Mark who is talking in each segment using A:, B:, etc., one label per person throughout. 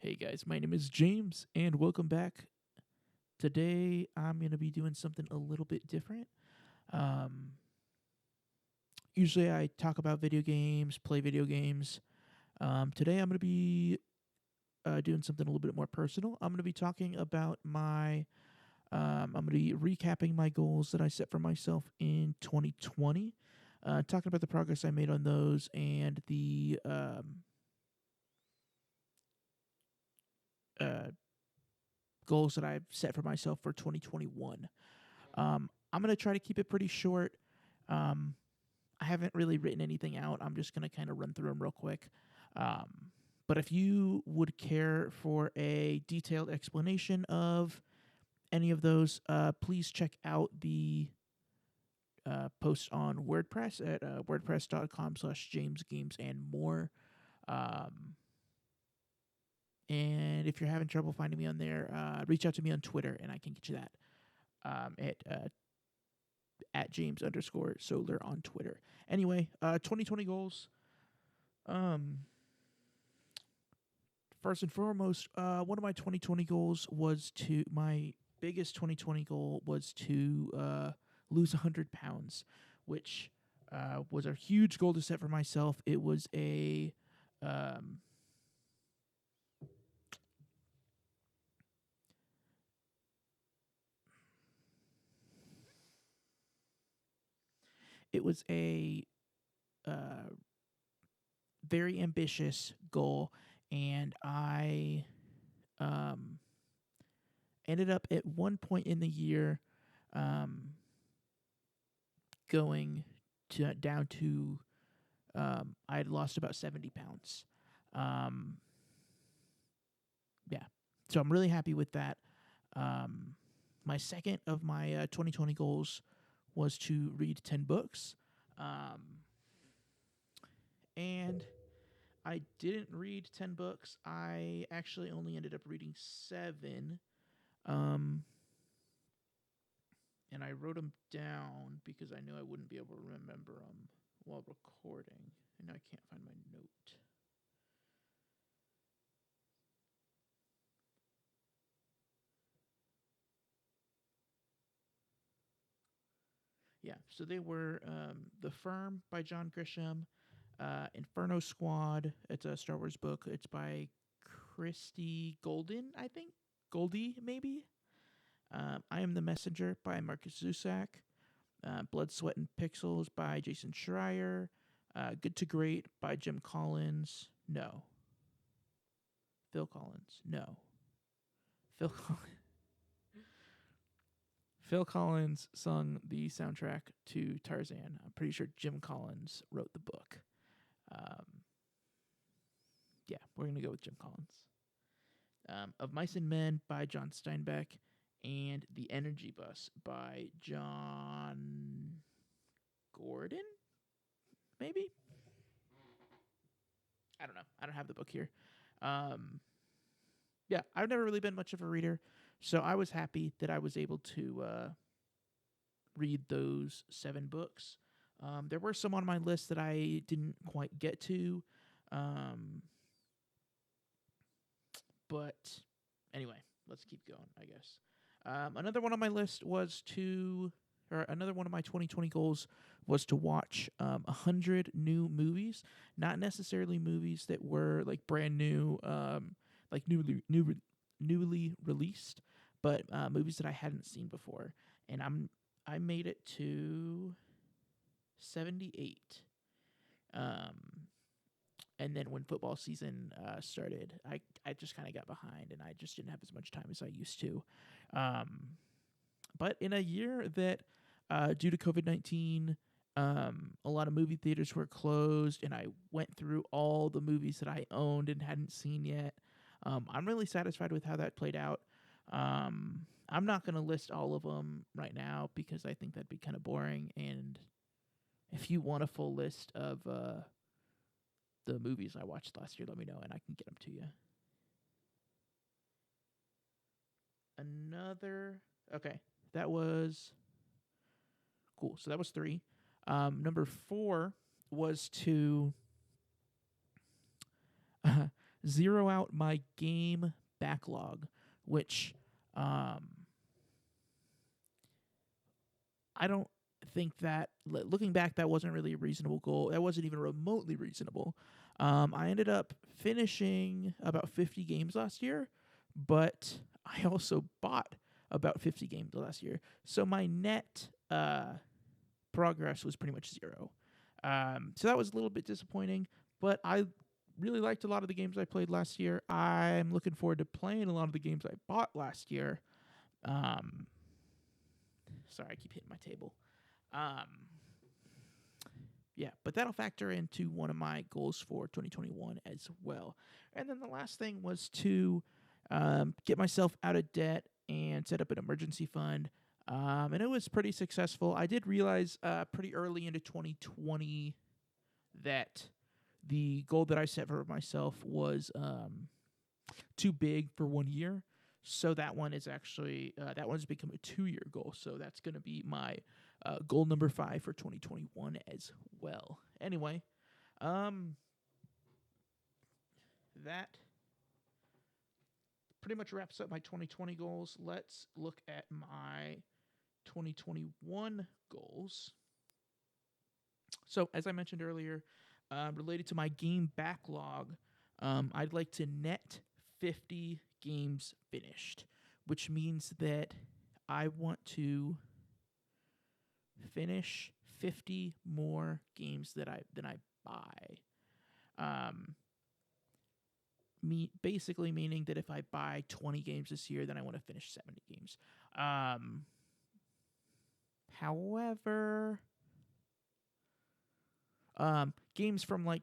A: Hey guys, my name is James, and welcome back. Today I'm going to be doing something a little bit different. Um, Usually I talk about video games, play video games. Today I'm going to be doing something a little bit more personal. I'm going to be talking about I'm going to be recapping my goals that I set for myself in 2020, talking about the progress I made on those and the uh, goals that I've set for myself for 2021. I'm going to try to keep it pretty short. Um, I haven't really written anything out. I'm just going to kind of run through them real quick. But if you would care for a detailed explanation of any of those, please check out the post on WordPress at wordpress.com/jamesgamesandmore. Um, and if you're having trouble finding me on there, reach out to me on Twitter and I can get you that at James_Solar on Twitter. Anyway, 2020 goals. First and foremost, one of my 2020 goals was my biggest 2020 goal was to lose 100 pounds, which was a huge goal to set for myself. It was um, a uh, very ambitious goal, and I um, ended up at one point in the year um, going down to I had lost about 70 pounds. Um, yeah, so I'm really happy with that. My second of my 2020 goals was to read 10 books. And I didn't read 10 books. I actually only ended up reading 7. Um, and I wrote them down because I knew I wouldn't be able to remember them while recording. And I can't find my note. Yeah, so they were The Firm by John Grisham, Inferno Squad. It's a Star Wars book. It's by Christy Golden, I think. Goldie, maybe. I Am the Messenger by Marcus Zusak. Blood, Sweat, and Pixels by Jason Schreier. Good to Great by Jim Collins. No. Phil Collins. No. Phil Collins. Phil Collins sung the soundtrack to Tarzan. I'm pretty sure Jim Collins wrote the book. Um, yeah, we're going to go with Jim Collins. Of Mice and Men by John Steinbeck, and The Energy Bus by John Gordon, maybe? I don't know. I don't have the book here. Yeah, I've never really been much of a reader, so I was happy that I was able to read those 7 books. There were some on my list that I didn't quite get to. But anyway, let's keep going, I guess. Another one on my list another one of my 2020 goals was to watch 100 new movies. Not necessarily movies that were like brand new, like newly released, but movies that I hadn't seen before. And I made it to 78. And then when football season started, I just kind of got behind, and I just didn't have as much time as I used to. But in a year that, due to COVID-19, a lot of movie theaters were closed, and I went through all the movies that I owned and hadn't seen yet. I'm really satisfied with how that played out. I'm not going to list all of them right now because I think that'd be kind of boring. And if you want a full list of the movies I watched last year, let me know and I can get them to you. Okay, that was cool. So that was 3. Number 4 was to zero out my game backlog, which um, I don't think that, looking back, that wasn't really a reasonable goal. That wasn't even remotely reasonable. I ended up finishing about 50 games last year, but I also bought about 50 games last year. So my net progress was pretty much zero. So that was a little bit disappointing, but I really liked a lot of the games I played last year. I'm looking forward to playing a lot of the games I bought last year. Um, Sorry, I keep hitting my table. Um, yeah, but that'll factor into one of my goals for 2021 as well. And then the last thing was to get myself out of debt and set up an emergency fund. And it was pretty successful. I did realize pretty early into 2020 that the goal that I set for myself was too big for 1 year. So that one is actually that one's become a 2-year goal. So that's going to be my goal number 5 for 2021 as well. Anyway, that pretty much wraps up my 2020 goals. Let's look at my 2021 goals. So as I mentioned earlier, related to my game backlog, I'd like to net 50 games finished, which means that I want to finish 50 more games than I buy. Basically meaning that if I buy 20 games this year, then I want to finish 70 games. However, games from like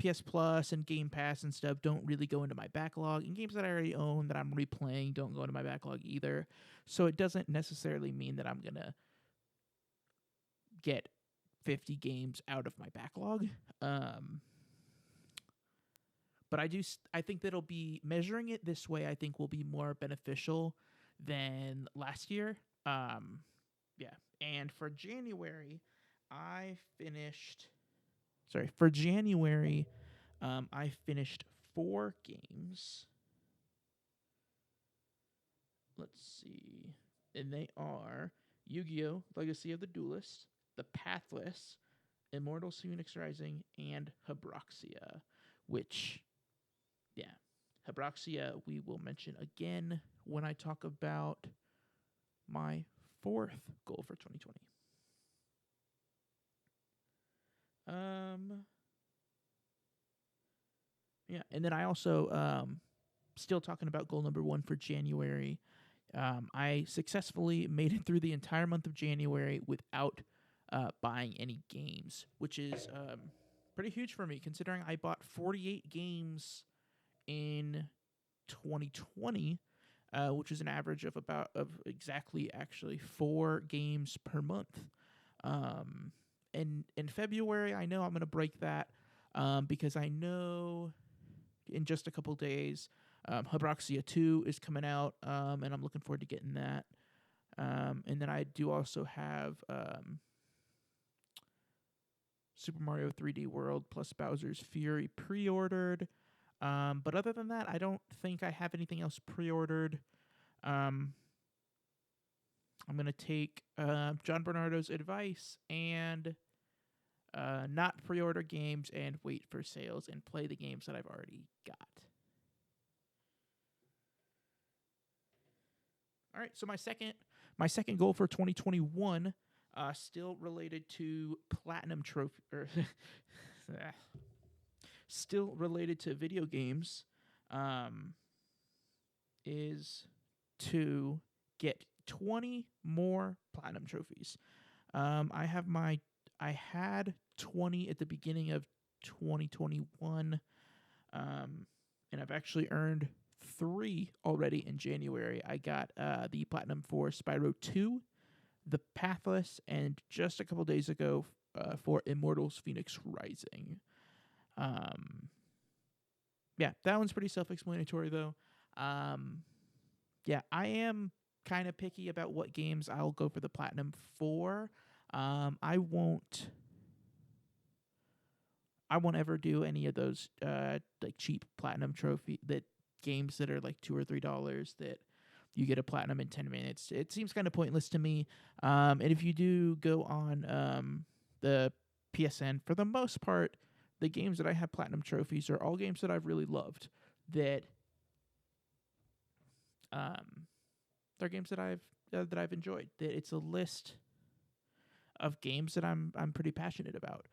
A: PS Plus and Game Pass and stuff don't really go into my backlog, and games that I already own that I'm replaying don't go into my backlog either. So it doesn't necessarily mean that I'm gonna get 50 games out of my backlog. But I think that'll be measuring it this way. I think will be more beneficial than last year. Yeah, and for January, I finished. Sorry, for January, I finished 4 games. Let's see. And they are Yu-Gi-Oh! Legacy of the Duelist, The Pathless, Immortals Phoenix Rising, and Hebroxia, which, yeah, Hebroxia we will mention again when I talk about my 4th goal for 2020. Yeah, and then I also still talking about goal number 1 for January. I successfully made it through the entire month of January without buying any games, which is pretty huge for me considering I bought 48 games in 2020, which is an average of exactly actually 4 games per month. And in February, I know I'm going to break that because I know in just a couple days, Hebroxia 2 is coming out, and I'm looking forward to getting that. And then I do also have Super Mario 3D World plus Bowser's Fury pre-ordered. But other than that, I don't think I have anything else pre-ordered. I'm going to take John Bernardo's advice and not pre-order games and wait for sales and play the games that I've already got. All right, so my second goal for 2021, still related to platinum trophy, or still related to video games, is to get 20 more platinum trophies. I had 20 at the beginning of 2021, and I've actually earned 3 already in January. I got the platinum for Spyro 2, The Pathless, and just a couple days ago for Immortals Phoenix Rising. Yeah, that one's pretty self-explanatory though. Yeah, I am kind of picky about what games I'll go for the platinum for. I won't I won't ever do any of those like cheap platinum trophy that games that are like $2 or $3 that you get a platinum in 10 minutes. It seems kind of pointless to me. And if you do go on the PSN, for the most part, the games that I have platinum trophies are all games that I've really loved. That they're games that I've enjoyed. That it's a list of games that I'm pretty passionate about.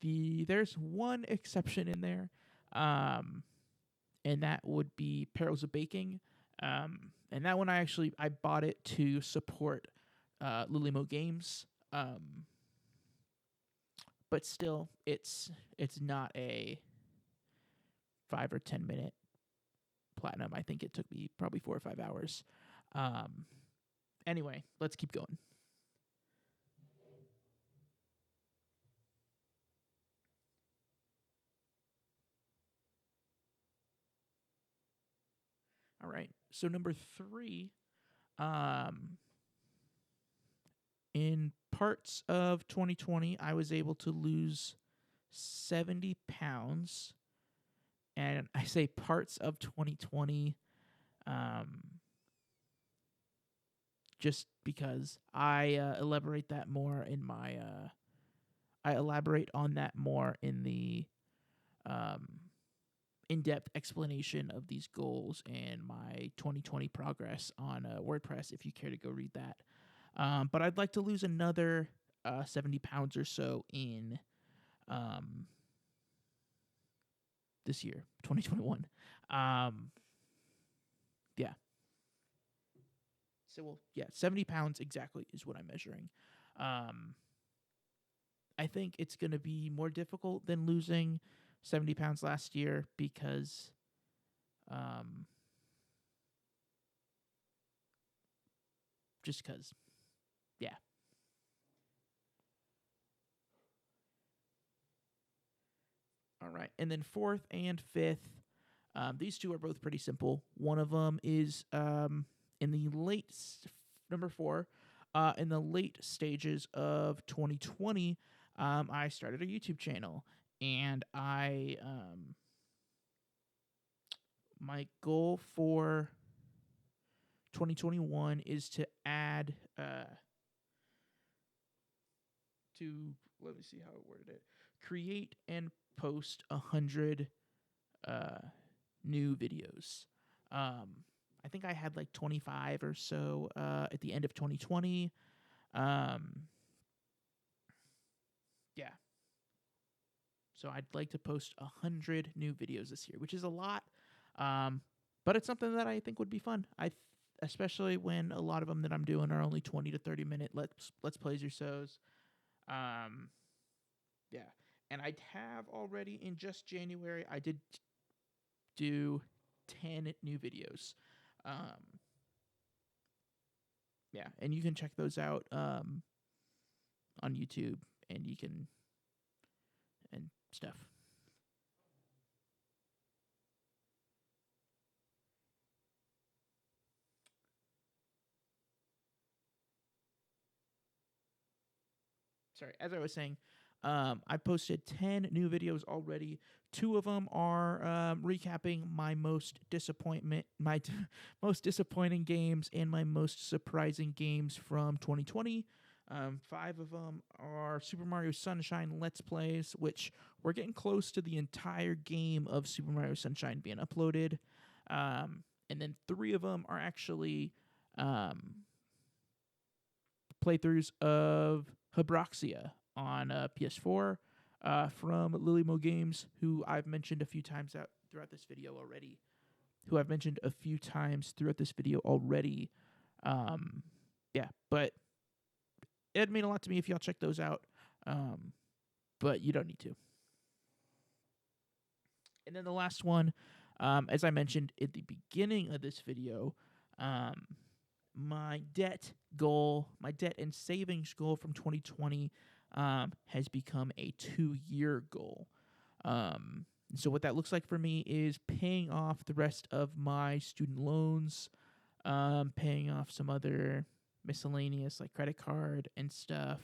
A: There's one exception in there, and that would be Perils of Baking. And that one I bought it to support Lilimo Games. But still, it's not a 5 or 10 minute platinum. I think it took me probably 4 or 5 hours. Anyway, let's keep going. All right. So number 3, in parts of 2020, I was able to lose 70 pounds. And I say parts of 2020 just because I elaborate that more in my I elaborate on that more in the in-depth explanation of these goals and my 2020 progress on WordPress if you care to go read that. But I'd like to lose another 70 pounds or so in this year, 2021. Yeah. So, 70 pounds exactly is what I'm measuring. I think it's going to be more difficult than losing 70 pounds last year because just because, yeah. All right. And then 4th and 5th, these two are both pretty simple. One of them is in the number 4, in the late stages of 2020, I started a YouTube channel, and my goal for 2021 is to add let me see how I worded it. Create and post 100 new videos. I think I had like 25 or so at the end of 2020. Yeah. So I'd like to post 100 new videos this year, which is a lot. But it's something that I think would be fun. Especially when a lot of them that I'm doing are only 20 to 30 minute let's plays or so's. Yeah. And I have already in just January, I did do 10 new videos. Yeah, and you can check those out on YouTube, and and stuff. Sorry, as I was saying, I posted 10 new videos already. 2 of them are recapping my most most disappointing games and my most surprising games from 2020. 5 of them are Super Mario Sunshine Let's Plays, which we're getting close to the entire game of Super Mario Sunshine being uploaded. And then 3 of them are actually playthroughs of Habroxia on PS4 from Lilimo Games, who I've mentioned a few times throughout this video already. Yeah, but it'd mean a lot to me if y'all check those out. But you don't need to. And then the last one, as I mentioned at the beginning of this video, my debt and savings goal from 2020 has become a 2-year goal. So what that looks like for me is paying off the rest of my student loans, paying off some other miscellaneous like credit card and stuff,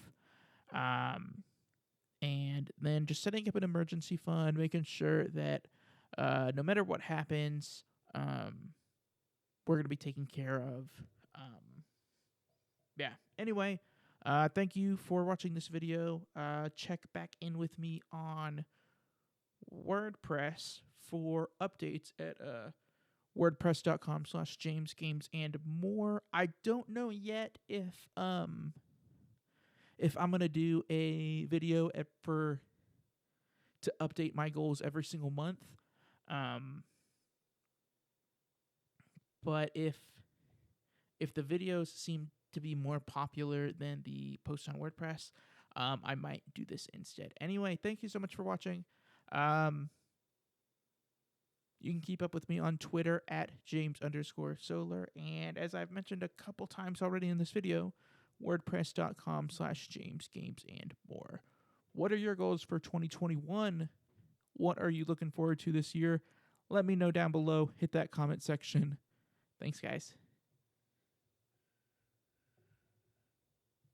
A: and then just setting up an emergency fund, making sure that no matter what happens, we're going to be taken care of. Um, yeah. Anyway, thank you for watching this video. Check back in with me on WordPress for updates at wordpress.com/jamesgamesandmore. I don't know yet if I'm gonna do a video to update my goals every single month. Um, but if the videos seem to be more popular than the posts on WordPress, I might do this instead. Anyway, thank you so much for watching. You can keep up with me on Twitter at James_Solar. And as I've mentioned a couple times already in this video, wordpress.com/JamesGamesandMore. What are your goals for 2021? What are you looking forward to this year? Let me know down below. Hit that comment section. Thanks, guys.